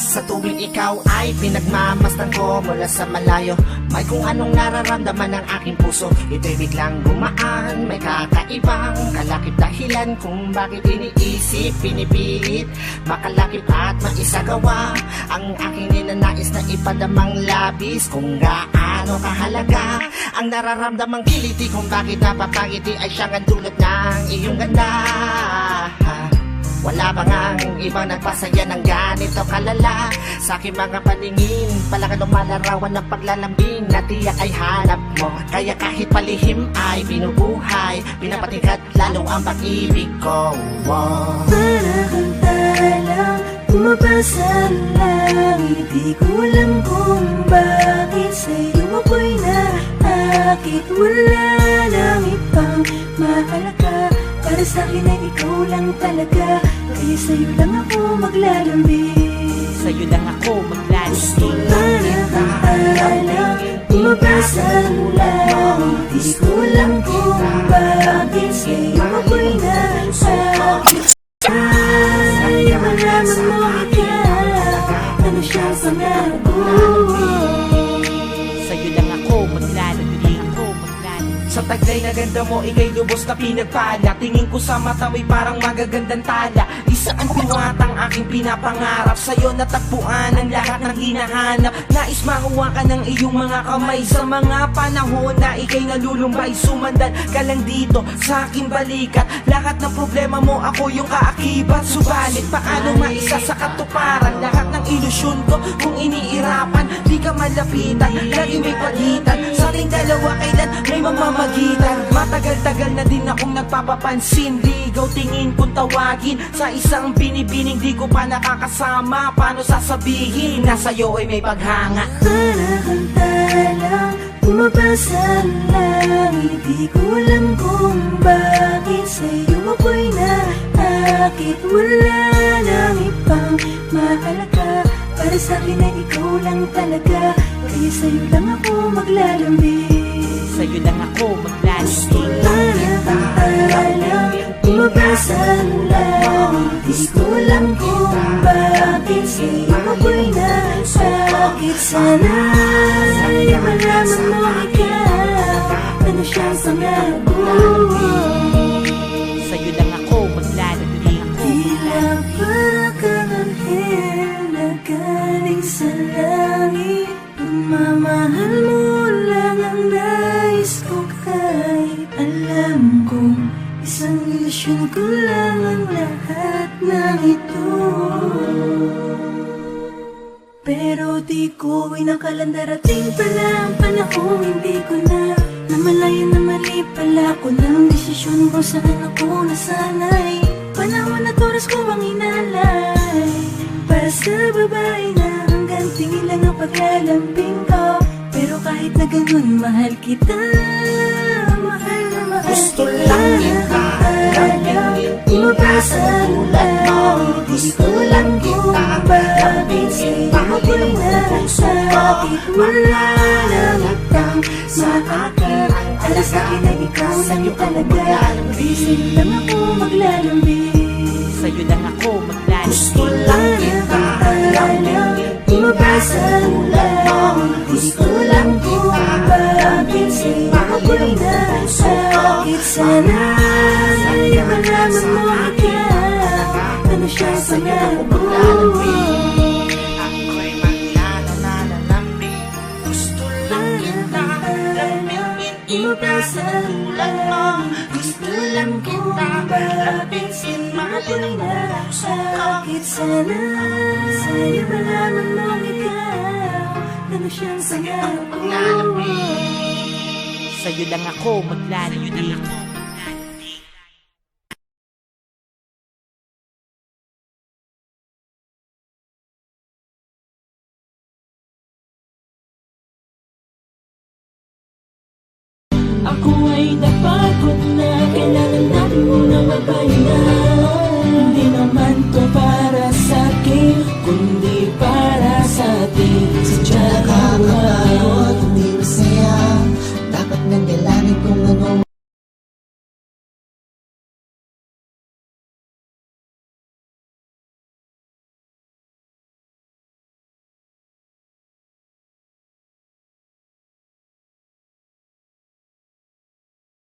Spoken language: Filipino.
Sa tuwing ikaw ay pinagmamasdan ko mula sa malayo, may kung anong nararamdaman ng aking puso. Ito'y biglang gumaan, may kakaibang kalakip dahilan kung bakit iniisip, pinipilit makalakip at maisagawa ang aking ninanais na ipadamang labis. Kung gaano kahalaga ang nararamdamang kiliti, kung bakit napapangiti ay siyang ang dulot ng iyong ganda. Wala ba ngang ibang nagpasaya ng ganito kalala? Sa aking mga paningin, palakan lumalarawan ng paglalambing na tiyak ay hanap mo. Kaya kahit palihim ay binubuhay, pinapatingkat lalo ang pag-ibig ko. Para kang talang tumabas sa langit, di ko alam kung bakit sa'yo ako'y naakit. Wala nang ibang mahalaga, para sa'kin ay ikaw lang talaga. Kaya sa'yo lang ako maglalambing, sa'yo lang ako maglalambing. para kang talang tumabas sa langit, di ko alam kung bakit sa'yo ako'y naakit. Ay, malaman mo ikaw, ano siyang pangarap ko. Sa'yo lang ako maglalambing, Sa taglay na ganda mo, ikay lubos na pinagpala. Tingin ko sa mata mo'y parang magagandang tala. Isa ang tuwatang aking pinapangarap, sa'yo natagpuan ang lahat ng hinahanap. Nais makuha ka ng iyong mga kamay sa mga panahon na ikay nalulumbay. Sumandan ka lang dito sa aking balikat, lahat ng problema mo ako yung kaakibat. Subalit paano maisa sa katuparan lahat ng ilusyon ko kung iniirapan? Di ka malapitan, lagi may pagitan sa ating dalawa, kailan may mamamagitan. Matagal-tagal na din akong nagpapapansin, ligaw tingin kung tawagin sa isang binibining di ko pa nakakasama. Paano sasabihin na sa'yo ay may paghanga? Para kang talang tumabas sa langit, di ko alam kung bakit sa'yo ako'y naakit. Wala nang ibang mahalaga, para sa'kin ay ikaw lang talaga. Kaya sa'yo lang ako maglalambing, sa'yo lang ako maglalambing. para kang talang tumabas sa langit, di ko alam kung bakit sa'yo ako'y naakit. Sana ay malaman mo ikaw, ano siyang pangarap ko. Sa'yo lang ako maglalambing. Tila para kang anghel na galing sa langit, pagmamahal mo lang ang nais ko. Kahit alam kong isang ilusyon ko lang ang lahat ng ito, pero di ko inakalang darating pala ang panahon hindi ko na namalayan na mali pala ko ng desisyon ko saan ako nasanay. Panahon at oras ko ang inalay para sa babae na hanggang tingin lang ang paglalambing ko. Pero kahit na ganun, mahal kita, mahal na mahal Gusto kita. lang kita lamingin, tumabas sa tulad mo. gusto lang kung bakit sa'yo ako'y nasakit. Wala nang ibang makakit, para sa'kin ay ikaw lang talaga. Kaya sa'yo lang ako maglalambing, Sa'yo lang ako Gusto maglalambing. lang kita lamingin, tumabas sa langit, gusto lang kung bakit sa'yo ako'y nasakit. Sana ay malaman mo ikaw, ano siyang pangarap ko. ako'y maglalambing. Gusto lang kita lamingin, tulad mo. Gusto lang kita lamingin, ako'y nasakit. Sana sa'yo malaman mo ikaw, ano siyang pangarap ko. Sa'yo lang ako maglalambing. Ako ay napagod na